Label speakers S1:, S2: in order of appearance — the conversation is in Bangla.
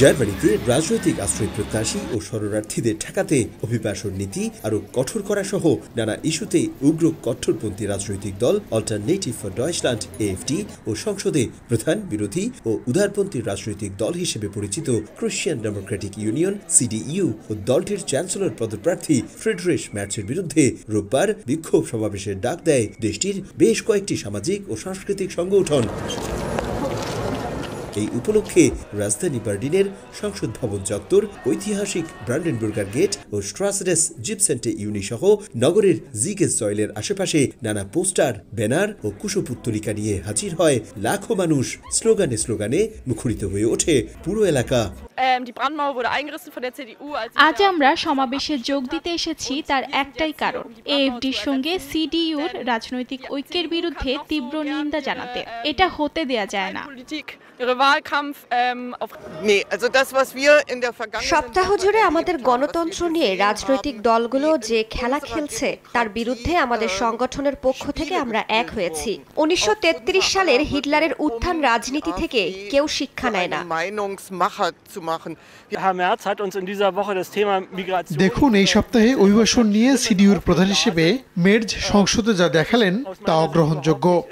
S1: জার্মানিতে রাজনৈতিক আশ্রয় প্রত্যাশী ও শরণার্থীদের ঠেকাতে অভিবাসন নীতি আরও কঠোর করা সহ নানা ইস্যুতে উগ্র কঠোরপন্থী রাজনৈতিক দল অল্টারনেটিভ ফর ডয়েচল্যান্ড এএফডি ও সংসদে প্রধান বিরোধী ও উদারপন্থী রাজনৈতিক দল হিসেবে পরিচিত ক্রিশ্চিয়ান ডেমোক্রেটিক ইউনিয়ন সিডিইউ ও দলটির চ্যান্সেলর পদপ্রার্থী ফ্রিডরিশ ম্যার্চের বিরুদ্ধে রোববার বিক্ষোভ সমাবেশের ডাক দেয় দেশটির বেশ কয়েকটি সামাজিক ও সাংস্কৃতিক সংগঠন। এই উপলক্ষে রাজধানী বার্লিনের সংসদ ভবন চত্বর, ঐতিহাসিক ব্রান্ডেনবুর্গার গেট ও স্ট্রাসডেস জিপসেন্টে ইউনি সহ নগরের জিগেস জয়েলের আশেপাশে নানা পোস্টার, ব্যানার ও কুশপুত্তলিকা নিয়ে হাজির হয় লাখো মানুষ। স্লোগানে স্লোগানে মুখরিত হয়ে ওঠে পুরো এলাকা।
S2: আজ আমরা সমাবেশে যোগ দিতে এসেছি তার একটাই কারণ, এএফডির সঙ্গে সিডিইউর রাজনৈতিক ঐক্যের বিরুদ্ধে তীব্র নিন্দা জানাতে। এটা হতে দেয়া যায় না।
S3: সপ্তাহ জুড়ে আমাদের গণতন্ত্র নিয়ে রাজনৈতিক দলগুলো যে খেলা খেলছে তার বিরুদ্ধে আমাদের সংগঠনের পক্ষ থেকে আমরা এক হয়েছি। 1933 সালের হিটলারের উত্থান রাজনীতি থেকে কেউ শিক্ষা নেয় না।
S4: দেখুন, এই সপ্তাহে অভিবাসন নিয়ে সিডিইউর প্রধান হিসেবে মের্জ সংসদে যা দেখালেন তা অগ্রহণযোগ্য।